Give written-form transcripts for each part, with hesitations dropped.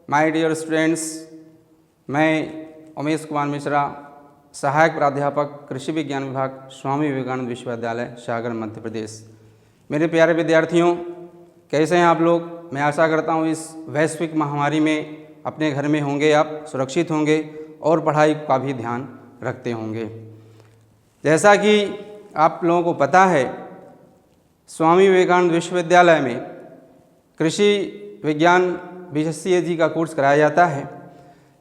My dear students, मैं उमेश कुमार मिश्रा, सहायक प्राध्यापक कृषि विज्ञान विभाग, स्वामी विवेकानंद विश्वविद्यालय, सागर, मध्य प्रदेश। मेरे प्यारे विद्यार्थियों, कैसे हैं आप लोग? मैं आशा करता हूँ इस वैश्विक महामारी में अपने घर में होंगे, आप सुरक्षित होंगे और पढ़ाई का भी ध्यान रखते होंगे। जैसा कि आप लोगों को पता है, स्वामी विवेकानंद विश्वविद्यालय में कृषि विज्ञान BSc का कोर्स कराया जाता है,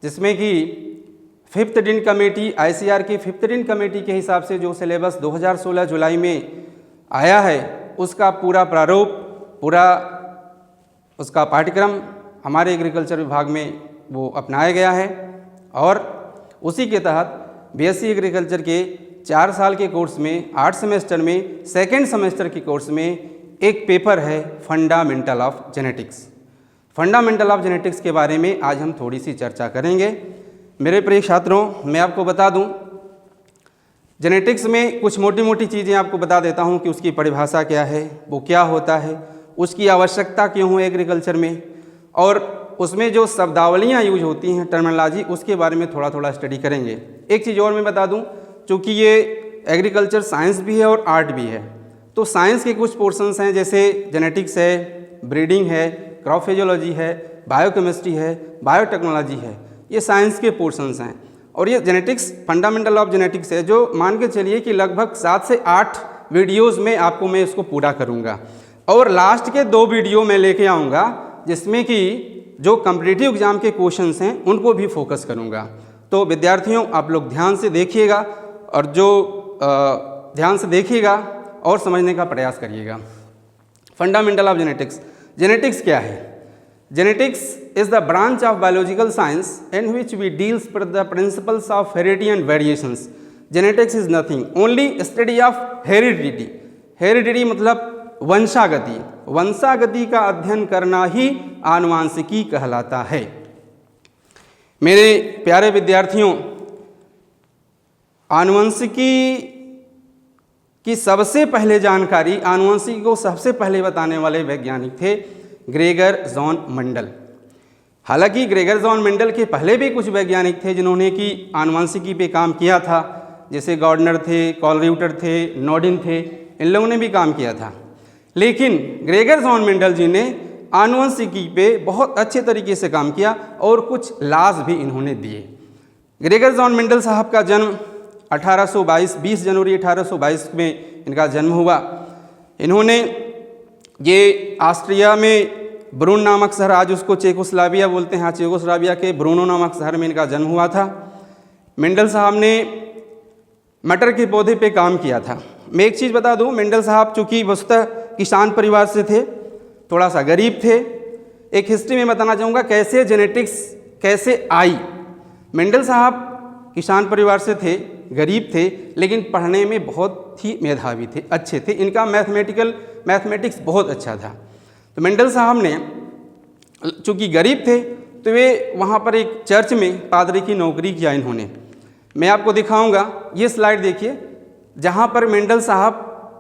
जिसमें कि 5th डिन कमेटी ICAR की 5th डिन कमेटी के हिसाब से जो सिलेबस 2016 जुलाई में आया है, उसका पूरा प्रारूप, पूरा उसका पाठ्यक्रम हमारे एग्रीकल्चर विभाग में वो अपनाया गया है। और उसी के तहत BSc एग्रीकल्चर के 4 साल के कोर्स में 8 सेमेस्टर में सेकेंड सेमेस्टर के कोर्स में एक पेपर है fundamental of genetics. Fundamental of genetics के बारे में आज हम थोड़ी सी चर्चा करेंगे। मेरे प्रिय छात्रों, मैं आपको बता दूं, जेनेटिक्स में कुछ मोटी मोटी चीज़ें आपको बता देता हूं कि उसकी परिभाषा क्या है, वो क्या होता है, उसकी आवश्यकता क्यों है एग्रीकल्चर में, और उसमें जो शब्दावलियाँ यूज होती हैं, टर्मिनोलॉजी, उसके बारे में थोड़ा थोड़ा स्टडी करेंगे। एक चीज़ और मैं बता दूँ, चूँकि ये एग्रीकल्चर साइंस भी है और आर्ट भी है, तो साइंस के कुछ पोर्शंस हैं, जैसे जेनेटिक्स है, ब्रीडिंग है, क्रॉप फिजियोलॉजी है, बायोकेमिस्ट्री है, बायोटेक्नोलॉजी है, ये साइंस के पोर्शंस हैं। और ये जेनेटिक्स फंडामेंटल ऑफ जेनेटिक्स है, जो मान के चलिए कि लगभग 7 से 8 वीडियोज़ में आपको मैं इसको पूरा करूँगा। और लास्ट के 2 वीडियो मैं लेके आऊँगा, जिसमें कि जो कॉम्पिटिटिव एग्जाम के क्वेश्चंस हैं उनको भी फोकस करूँगा। तो विद्यार्थियों, आप लोग ध्यान से देखिएगा और ध्यान से देखिएगा और समझने का प्रयास करिएगा। Fundamental of genetics. जेनेटिक्स क्या है? Genetics is the branch of biological science in which we deals with the principles of heredity and variations. Genetics is nothing, only study of heredity. Heredity मतलब वंशागति। वंशागति का अध्ययन करना ही आनुवांशिकी कहलाता है। मेरे प्यारे विद्यार्थियों, आनुवंशिकी की सबसे पहले जानकारी, आनुवंशिकी को सबसे पहले बताने वाले वैज्ञानिक थे ग्रेगर जॉन मेंडल। हालांकि ग्रेगर जॉन मेंडल के पहले भी कुछ वैज्ञानिक थे जिन्होंने कि आनुवंशिकी पे काम किया था, जैसे गॉर्डनर थे, कॉलरियूटर थे, नॉडिन थे, इन लोगों ने भी काम किया था। लेकिन ग्रेगर जॉन मेंडल जी ने आनुवंशिकी पे बहुत अच्छे तरीके से काम किया और कुछ लाज भी इन्होंने दिए। ग्रेगर जॉन मेंडल साहब का जन्म 20 जनवरी 1822 में इनका जन्म हुआ। इन्होंने ये ऑस्ट्रिया में ब्रून नामक शहर, आज उसको चेकोस्लोवाकिया बोलते हैं, हाँ, चेकोस्लोवाकिया के ब्रूनो नामक शहर में इनका जन्म हुआ था। मेंडल साहब ने मटर के पौधे पे काम किया था। मैं एक चीज़ बता दूं, मेंडल साहब चूँकि वस्तुतः किसान परिवार से थे, थोड़ा सा गरीब थे। एक हिस्ट्री में बताना चाहूँगा कैसे जेनेटिक्स कैसे आई। मेंडल साहब किसान परिवार से थे, गरीब थे, लेकिन पढ़ने में बहुत ही मेधावी थे, अच्छे थे। इनका मैथमेटिक्स बहुत अच्छा था। तो मेंडल साहब ने चूँकि गरीब थे, तो वे वहाँ पर एक चर्च में पादरी की नौकरी किया इन्होंने। मैं आपको दिखाऊंगा, ये स्लाइड देखिए, जहाँ पर मेंडल साहब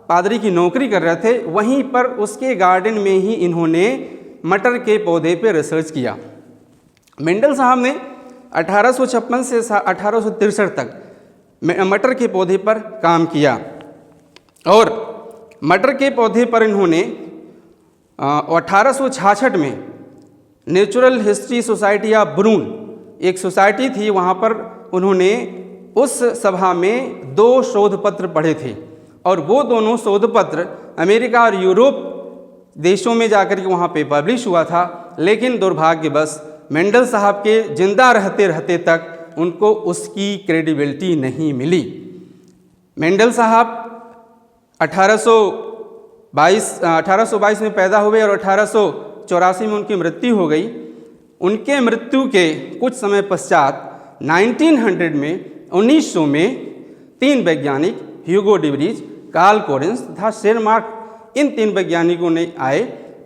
पादरी की नौकरी कर रहे थे, वहीं पर उसके गार्डन में ही इन्होंने मटर के पौधे पे रिसर्च किया। मेंडल साहब ने 1856 से 1863 तक मटर के पौधे पर काम किया और मटर के पौधे पर इन्होंने 1866 में नेचुरल हिस्ट्री सोसाइटी ऑफ ब्रून, एक सोसाइटी थी, वहाँ पर उन्होंने उस सभा में 2 शोध पत्र पढ़े थे और वो दोनों शोध पत्र अमेरिका और यूरोप देशों में जाकर के वहाँ पे पब्लिश हुआ था। लेकिन दुर्भाग्यवश मेंडल साहब के जिंदा रहते रहते तक उनको उसकी क्रेडिबिलिटी नहीं मिली। मेंडल साहब 1822 में पैदा हुए और 1884 में उनकी मृत्यु हो गई। उनके मृत्यु के कुछ समय पश्चात 1900 में 3 वैज्ञानिक, ह्यूगो डिवरीज, कार्ल कोरेंस तथा शेरमार्क, इन 3 वैज्ञानिकों ने आए।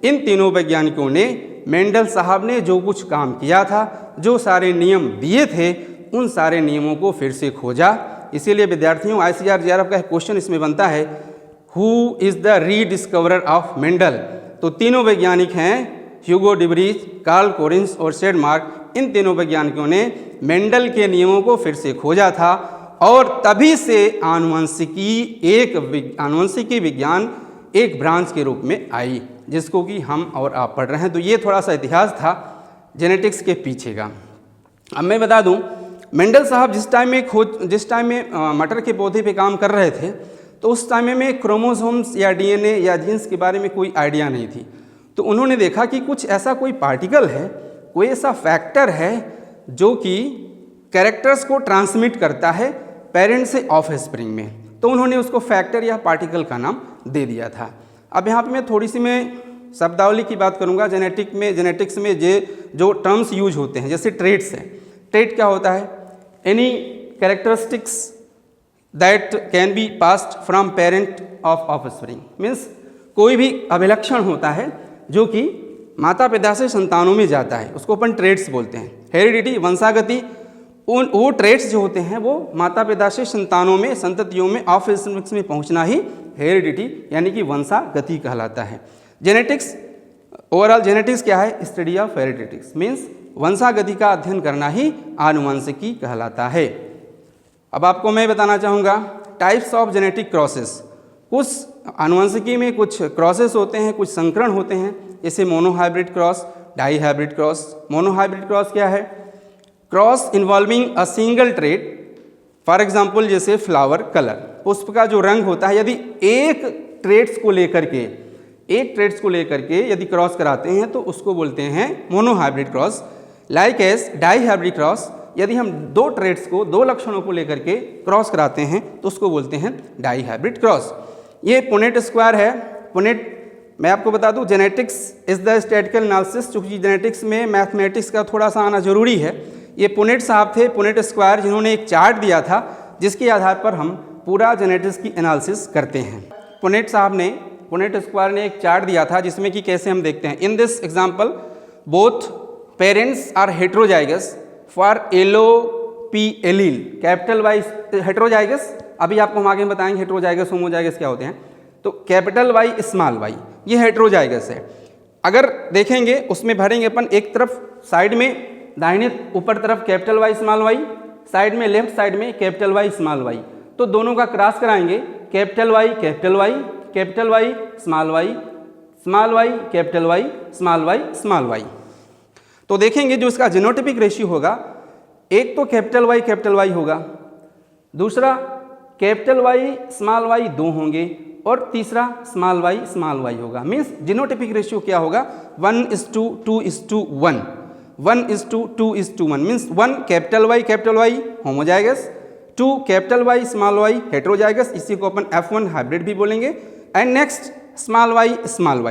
इन तीनों वैज्ञानिकों ने मेंडल साहब ने जो कुछ काम किया था, जो सारे नियम दिए थे, उन सारे नियमों को फिर से खोजा। इसीलिए विद्यार्थियों, ICAR JRF का क्वेश्चन इसमें बनता है, who is the rediscoverer of Mendel. तो तीनों वैज्ञानिक हैं ह्यूगो डिब्रीज, कार्ल कोरिन्स और सेडमार्क, इन तीनों वैज्ञानिकों ने मेंडल के नियमों को फिर से खोजा था और तभी से आनुवंशिकी विज्ञान एक ब्रांच के रूप में आई, जिसको कि हम और आप पढ़ रहे हैं। तो ये थोड़ा सा इतिहास था जेनेटिक्स के पीछे का। अब मैं बता दूं, मेंडल साहब जिस टाइम में मटर के पौधे पे काम कर रहे थे, तो उस टाइम में क्रोमोसोम्स या डीएनए या जीन्स के बारे में कोई आइडिया नहीं थी। तो उन्होंने देखा कि कुछ ऐसा कोई पार्टिकल है, कोई ऐसा फैक्टर है जो कि कैरेक्टर्स को ट्रांसमिट करता है पेरेंट से ऑफ स्प्रिंग में, तो उन्होंने उसको फैक्टर या पार्टिकल का नाम दे दिया था। अब यहाँ पे मैं थोड़ी सी शब्दावली की बात करूँगा। जेनेटिक्स में जो टर्म्स यूज होते हैं, जैसे ट्रेट्स है। ट्रेट क्या होता है? Any characteristics that can be passed from parent of offspring, means कोई भी अभिलक्षण होता है जो कि माता पिता से संतानों में जाता है, उसको अपन ट्रेट्स बोलते हैं। हेरिडिटी, वंशागति, वो ट्रेट्स जो होते हैं वो माता पिता से संतानों में, संततियों में, ऑफस्प्रिंग्स में पहुंचना ही हेरिडिटी यानी कि वंशागति कहलाता है। जेनेटिक्स, ओवरऑल जेनेटिक्स क्या है? स्टडी ऑफ हेरिडिटिक्स, मीन्स वंशागति का अध्ययन करना ही आनुवंशिकी कहलाता है। अब आपको मैं बताना चाहूँगा टाइप्स ऑफ जेनेटिक क्रॉसेस। कुछ आनुवंशिकी में कुछ क्रॉसेस होते हैं, कुछ संकरण होते हैं, जैसे monohybrid cross, dihybrid cross. Monohybrid cross क्या है? Cross involving a single trait, for example जैसे फ्लावर कलर, पुष्प का जो रंग होता है, यदि एक ट्रेट्स को लेकर के यदि क्रॉस कराते हैं तो उसको बोलते हैं monohybrid cross. Like as dihybrid cross, यदि हम दो ट्रेट्स को, दो लक्षणों को लेकर के क्रॉस कराते हैं तो उसको बोलते हैं डाईहाइब्रिड क्रॉस। ये पुनेट स्क्वायर है। पुनेट, मैं आपको बता दूं, genetics is the statistical analysis, चूंकि जेनेटिक्स में मैथमेटिक्स का थोड़ा सा आना जरूरी है। ये पुनेट साहब थे, पुनेट स्क्वायर, जिन्होंने एक चार्ट दिया था जिसके आधार पर हम पूरा जेनेटिक्स की एनालिसिस करते हैं। पुनेट स्क्वायर ने एक चार्ट दिया था जिसमें कि कैसे हम देखते हैं। In this example both parents are heterozygous for एलोपी एलील, कैपिटल वाई हेट्रोजाइगस, अभी आपको हम आगे बताएंगे हेट्रोजाइगस होमोजाइगस क्या होते हैं। तो कैपिटल वाई स्मॉल वाई, ये हेट्रोजाइगस है। अगर देखेंगे उसमें भरेंगे अपन एक तरफ साइड में दाहिने ऊपर तरफ capital Y small Y, side में लेफ्ट साइड में कैपिटल वाई स्मॉल वाई, तो दोनों का क्रॉस कराएंगे, capital Y capital Y, capital Y small Y, small Y capital Y, small Y small Y. तो देखेंगे जो इसका जीनोटाइपिक रेशियो होगा, एक तो कैपिटल वाई होगा, दूसरा कैपिटल वाई स्मॉल वाई 2 होंगे और तीसरा स्मॉल वाई होगा। मीन्स जीनोटाइपिक रेशियो क्या होगा? 1:2:1, 1:2:1, means 1 capital Y homozygous, 2 capital Y small Y heterozygous, इसी को अपन F1 हाइब्रिड भी बोलेंगे। एंड नेक्स्ट स्मॉल वाई,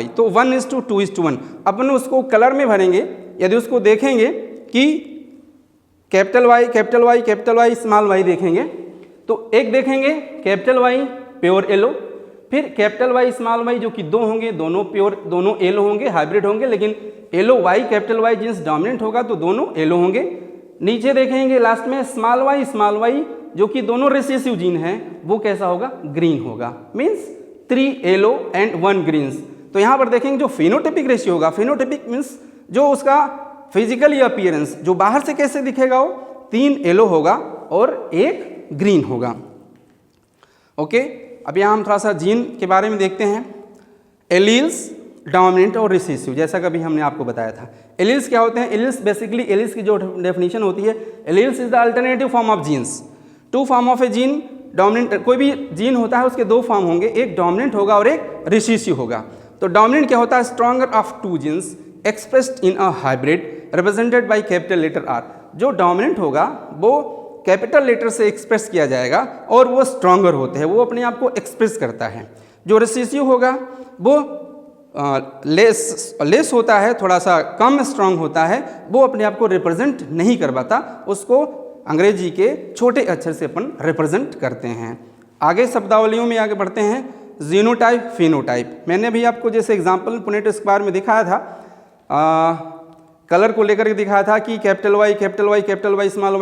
तो 1:2:1। अपन उसको कलर में भरेंगे। यदि उसको देखेंगे कि कैपिटल वाई स्मॉल वाई देखेंगे तो एक देखेंगे कैपिटल वाई प्योर येलो, फिर कैपिटल वाई स्मॉल वाई जो कि 2 होंगे, दोनों प्योर, दोनों येलो होंगे, हाइब्रिड होंगे, लेकिन yellow Y capital Y genes dominant होगा तो दोनों येलो होंगे। नीचे देखेंगे लास्ट में स्मॉल वाई जो कि दोनों रिसेसिव जीन हैं, वो कैसा होगा? ग्रीन होगा। Means 3 yellow and 1 greens. तो यहाँ पर देखेंगे जो फिनोटाइपिक रेशियो होगा, फिनोटाइपिक मीन्स जो उसका फिजिकली अपीयरेंस, जो बाहर से कैसे दिखेगा, वो 3 येलो होगा और 1 ग्रीन होगा। ओके, अब यहाँ हम थोड़ा सा जीन के बारे में देखते हैं। एलील्स, डोमिनेंट और रिसेसिव, जैसा कभी हमने आपको बताया था। एलील्स क्या होते हैं? एलील्स बेसिकली, एलील्स की जो डेफिनेशन होती है, alleles is the alternative form of genes. 2 form of a gene, dominant, कोई भी जीन होता है उसके 2 फॉर्म होंगे, एक डोमिनेंट होगा और एक रिसेसिव होगा। तो डोमिनेंट क्या होता है? Stronger of 2 genes expressed in a hybrid represented by capital letter R. जो डोमिनेंट होगा वो कैपिटल लेटर से एक्सप्रेस किया जाएगा और वो स्ट्रॉन्गर होते हैं, वो अपने आप को एक्सप्रेस करता है। जो रिसेसिव होगा वो लेस होता है, थोड़ा सा कम स्ट्रॉन्ग होता है, वो अपने आप को रिप्रेजेंट नहीं कर पाता, उसको अंग्रेजी के छोटे अक्षर से अपन रिप्रेजेंट करते हैं। आगे शब्दावलियों में आगे बढ़ते हैं। जीनोटाइप, फिनोटाइप, मैंने भी आपको जैसे एग्जाम्पल पुनेट स्क्वायर में दिखाया था, कलर को लेकर के दिखाया था कि capital Y small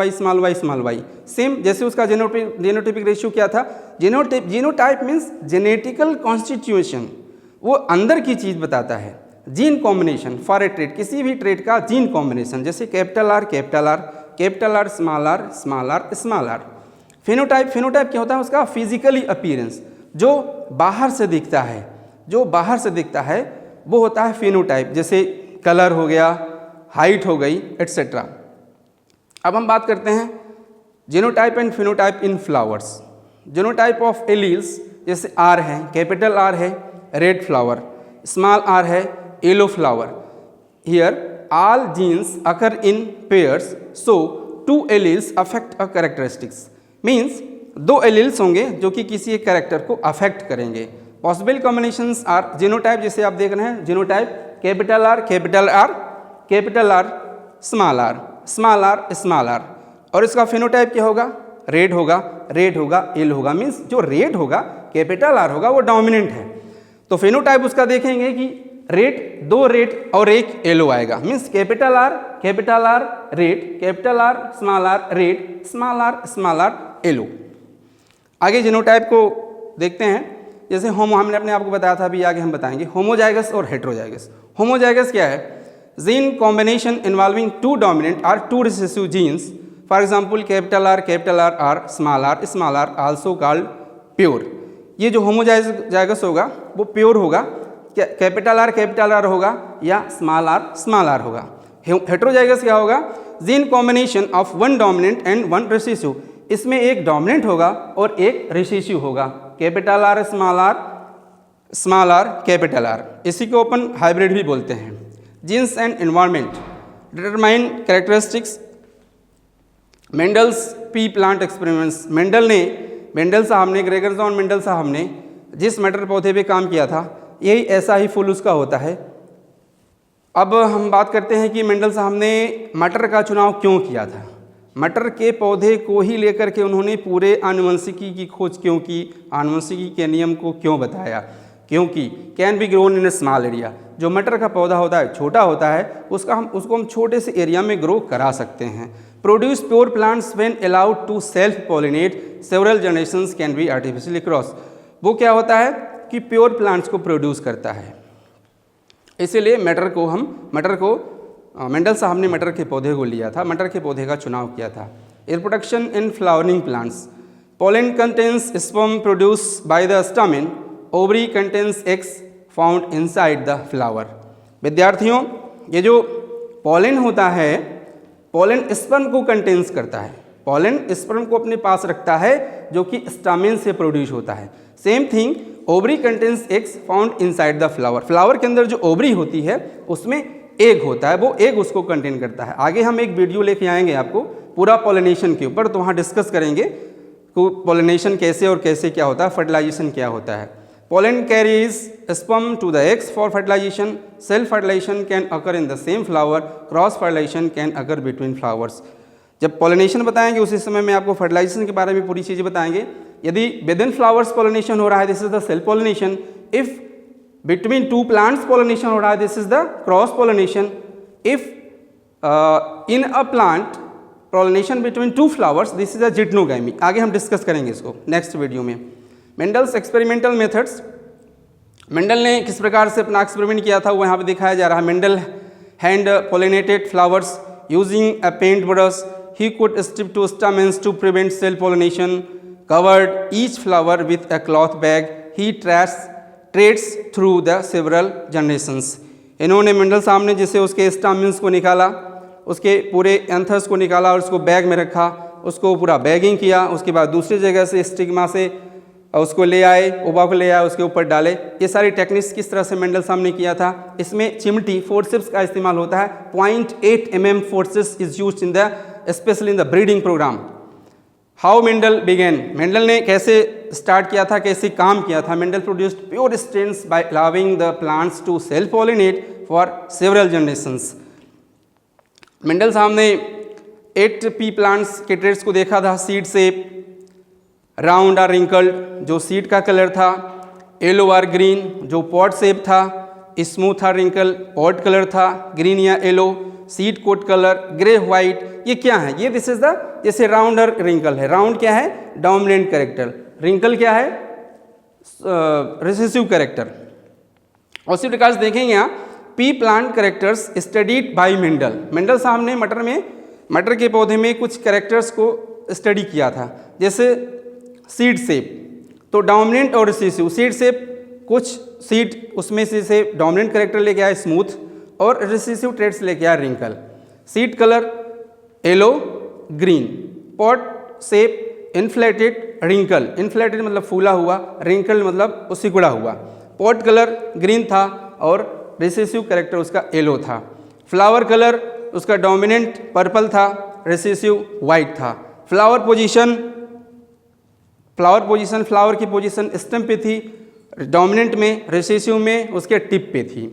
Y. Same जैसे उसका जीनोटाइपिक रेशियो क्या था? जीनोटाइप मीन्स जेनेटिकल कॉन्स्टिट्यूशन, वो अंदर की चीज़ बताता है। Gene combination for a trait, किसी भी ट्रेट का जीन कॉम्बिनेशन, जैसे capital R capital R capital R small R small R small R. Phenotype, phenotype क्या होता है? उसका फिजिकली अपीयरेंस, जो बाहर से दिखता है, जो बाहर से दिखता है वो होता है फिनोटाइप, जैसे कलर हो गया, हाइट हो गई, एट्सेट्रा। अब हम बात करते हैं genotype and phenotype in flowers. Genotype of alleles, जैसे आर है, कैपिटल आर है रेड फ्लावर, स्मॉल आर है yellow flower. Here all genes occur in pairs, so two alleles affect a characteristics, means दो एलील्स होंगे जो कि किसी एक कैरेक्टर को अफेक्ट करेंगे। पॉसिबल कॉम्बिनेशंस आर जीनोटाइप, जैसे आप देख रहे हैं genotype capital R capital R capital R small R small R small R. और इसका फिनोटाइप क्या होगा? रेड होगा, रेड होगा, येलो होगा, मीन्स जो रेड होगा कैपिटल आर होगा वो डोमिनेंट है। तो फिनोटाइप उसका देखेंगे कि रेड, दो रेड और एक येलो आएगा, means capital R red, capital R red, small R yellow. आगे जीनोटाइप को देखते हैं, जैसे होमो, हमने अपने आपको बताया था, अभी आगे हम बताएंगे होमोजाइगस और हेट्रोजाइगस। होमोजाइगस क्या है? Gene combination involving two dominant और two recessive genes, for example capital R small R also called pure. ये जो होमोजाइगस होगा वो प्योर होगा, कैपिटल आर होगा या स्मॉल आर होगा। हेट्रोजाइगस क्या होगा? Gene combination of one dominant and one recessive, इसमें एक डोमिनेंट होगा और एक रिसेसिव होगा, capital R small R capital R. इसी को अपन हाइब्रिड भी बोलते हैं। Genes and environment determine characteristics. Mendel's pea plant experiments, Mendel साहब ने, ग्रेगर जॉन मेंडल साहब ने जिस मटर पौधे पे काम किया था, यही ऐसा ही फूल उसका होता है। अब हम बात करते हैं कि मेंडल साहब ने मटर का चुनाव क्यों किया था। मटर के पौधे को ही लेकर के उन्होंने पूरे आनुवंशिकी की खोज क्यों की, आनुवंशिकी के नियम को क्यों बताया? क्योंकि can be grown in A small area, जो मटर का पौधा होता है छोटा होता है, उसको हम छोटे से एरिया में ग्रो करा सकते हैं। Produce pure plants when allowed to self pollinate, several generations can be artificially cross. वो क्या होता है कि प्योर प्लांट्स को प्रोड्यूस करता है। इसीलिए मटर को मेंडल साहब ने मटर के पौधे को लिया था, मटर के पौधे का चुनाव किया था। Reproduction in flowering plants, pollen contains sperm produce by the stamen, ovary contains eggs found inside the flower. विद्यार्थियों, ये जो पोलन होता है, पोलन स्पर्म को कंटेन्स करता है, पोलन स्पर्म को अपने पास रखता है जो कि स्टामेन से प्रोड्यूस होता है। Same thing ovary contains eggs found inside the flower, flower के अंदर जो ओवरी होती है उसमें एग होता है, वो एग उसको कंटेन करता है। आगे हम एक वीडियो लेके आएंगे आपको पूरा पॉलिनेशन के ऊपर, तो वहाँ डिस्कस करेंगे कि पॉलिनेशन कैसे और कैसे क्या होता है, फर्टिलाइजेशन क्या होता है। Pollen carries sperm to the eggs for fertilization, self fertilization can occur in the same flower, cross fertilization can occur between flowers. जब पॉलिनेशन बताएंगे उसी समय में आपको फर्टिलाइजेशन के बारे में पूरी चीज़ें बताएंगे। यदि विद इन फ्लावर्स पॉलिनेशन हो रहा है, this is the self pollination. If between two plants pollination हो रहा है, this is the cross pollination. If in a plant pollination between two flowers, this is a geitonogamy. आगे हम discuss करेंगे इसको नेक्स्ट वीडियो में। मेंडल्स एक्सपेरिमेंटल मेथड्स, मेंडल ने किस प्रकार से अपना एक्सपेरिमेंट किया था वो यहाँ पे दिखाया जा रहा है। Mendel hand pollinated flowers using a paint brush, he could strip to stamens to prevent cell pollination, covered each flower with a cloth bag, he traced through the several generations। इन्होंने मेंडल साहब ने जैसे उसके stamens को निकाला, उसके पूरे anthers को निकाला और उसको बैग में रखा, उसको पूरा बैगिंग किया, उसके बाद दूसरी जगह से स्टिग्मा से उसको ले आए, ओबा को ले आए, उसके ऊपर डाले। ये सारी टेक्निक्स किस तरह से मेंडल साहब ने किया था। इसमें चिमटी फोर्सेप्स का इस्तेमाल होता है, 0.8 mm forceps is used in the specially in the breeding program. How Mendel began, Mendel ने कैसे स्टार्ट किया था, कैसे काम किया था। Mendel produced pure strains by allowing the plants to self pollinate for several generations. Mendel साहब ने 8 पी प्लांट्स के ट्रेट्स को देखा था, सीड शेप, राउंड और रिंकल्ड जो सीड का कलर था, येलो और ग्रीन जो पॉट शेप था, स्मूथ और रिंकल पॉट कलर था, ग्रीन या yellow, seed coat colour, grey white. ये क्या है? ये दिस इज द, जैसे राउंड और रिंकल है, राउंड क्या है? डोमिनेंट कैरेक्टर, रिंकल क्या है? Recessive character. उसी प्रकार से देखेंगे यहाँ pea plant characters studied by Mendel. Mendel साहब ने मटर के पौधे में कुछ कैरेक्टर्स को स्टडी किया था, जैसे सीड शेप। तो डोमिनेंट और रिसेसिव, सीड शेप कुछ सीड उसमें से डोमिनेंट कैरेक्टर लेके आए स्मूथ, और रिसेसिव ट्रेड्स लेके आए wrinkle. Seed colour yellow green, pod shape inflated wrinkle, inflated मतलब फूला हुआ, रिंकल मतलब सिकुड़ा हुआ। पॉट कलर ग्रीन था और रिसेसिव कैरेक्टर उसका येलो था। फ्लावर कलर उसका डोमिनेंट पर्पल था, रिसेसिव वाइट था। फ्लावर की पोजीशन स्टेम पे थी, डोमिनेंट में, रिसेसिव में उसके टिप पे थी।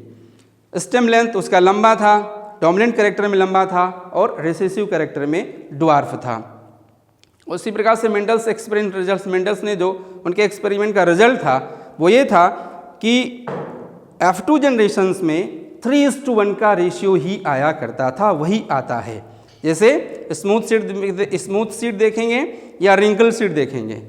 स्टेम लेंथ उसका लंबा था, डोमिनेंट कैरेक्टर में लंबा था और रिसेसिव कैरेक्टर में ड्वार्फ था। उसी प्रकार से मेंडल्स एक्सपेरिमेंट रिजल्ट्स, मेंडल्स ने जो उनके एक्सपेरिमेंट का रिजल्ट था वो ये था कि F2 जनरेशन्स में 3:1 का रेशियो ही आया करता था, वही आता है। जैसे स्मूथ सीड देखेंगे या रिंकल सीड देखेंगे,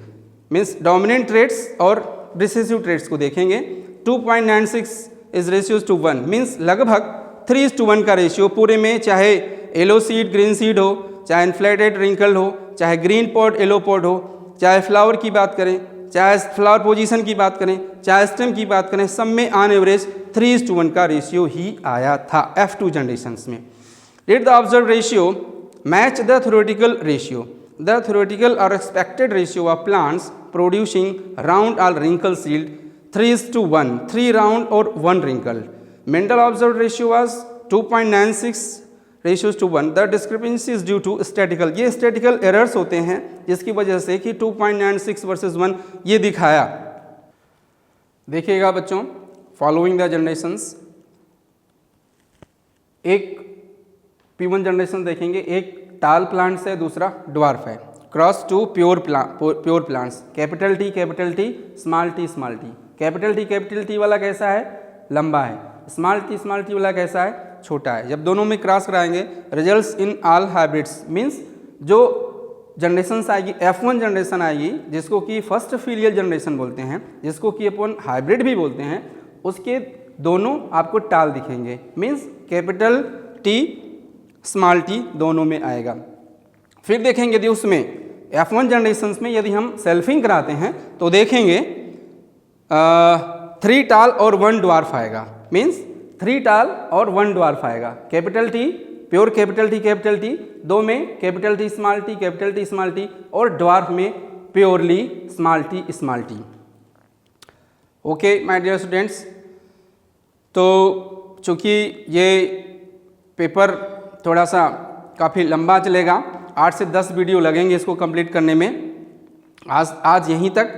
मीन्स डोमिनेंट ट्रेड्स और रिसेसिव ट्रेड्स को देखेंगे, 2.96 इज रेशियोज टू 1, मीन्स लगभग 3:1 का रेशियो पूरे में, चाहे येलो सीड ग्रीन सीड हो, चाहे इन्फ्लेटेड रिंकल हो, चाहे ग्रीन पॉड येलो पॉड हो, चाहे फ्लावर की बात करें, चाहे फ्लावर पोजीशन की बात करें, चाहे स्टेम की बात करें, सब में ऑन एवरेज 3:1 का रेशियो ही आया था F2 जनरेशन्स में। Did the observed ratio match the theoretical ratio? The theoretical or expected ratio of plants producing round or wrinkle seed 3:1, 3 round or 1 wrinkle. Mendel observed ratio was 2.96 ratios to 1. The discrepancy is due to statistical. ये statistical errors होते हैं जिसकी वजह से कि 2.96 versus 1 ये दिखाया। देखिएगा बच्चों, फॉलोइंग द जनरेशंस, एक P1 जनरेशन देखेंगे, एक टाल प्लांट्स है, दूसरा ड्वार्फ है। Cross two pure plants, capital T small T. Capital T वाला कैसा है, लंबा है। स्मॉल टी वाला कैसा है, छोटा है। जब दोनों में क्रॉस कराएंगे, results in all hybrids, means जो जनरेशन आएगी F1 जनरेशन आएगी, जिसको कि फर्स्ट फिलियल जनरेशन बोलते हैं, जिसको कि अपन हाइब्रिड भी बोलते हैं, उसके दोनों आपको टाल दिखेंगे, means capital T small T दोनों में आएगा। फिर देखेंगे यदि उसमें F1 जनरेशन्स में यदि हम सेल्फिंग कराते हैं तो देखेंगे 3 टाल और 1 ड्वार्फ आएगा, मीन्स 3 टाल और 1 ड्वार्फ आएगा। Capital T pure capital T दो में कैपिटल टी स्मॉल टी और ड्वार्फ में purely small T. Okay my dear students, तो चूँकि ये पेपर थोड़ा सा काफ़ी लंबा चलेगा, 8 से 10 वीडियो लगेंगे इसको कंप्लीट करने में। आज यहीं तक,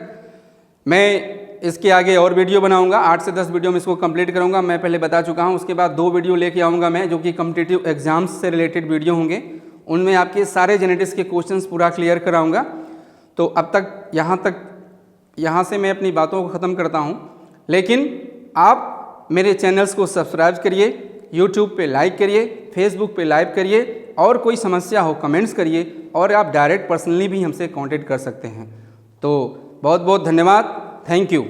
मैं इसके आगे और वीडियो बनाऊंगा, 8 से 10 वीडियो में इसको कंप्लीट करूंगा। मैं पहले बता चुका हूं, उसके बाद 2 वीडियो लेके आऊंगा मैं, जो कि कॉम्पिटिटिव एग्जाम्स से रिलेटेड वीडियो होंगे। उनमें आपके सारे जेनेटिक्स के क्वेश्चंस पूरा क्लियर कराऊंगा। तो अब तक यहाँ से मैं अपनी बातों को ख़त्म करता हूँ, लेकिन आप मेरे चैनल्स को सब्सक्राइब करिए, यूट्यूब पे लाइक करिए, फेसबुक पे लाइक करिए, और कोई समस्या हो कमेंट्स करिए, और आप डायरेक्ट पर्सनली भी हमसे कांटेक्ट कर सकते हैं। तो बहुत बहुत धन्यवाद, थैंक यू।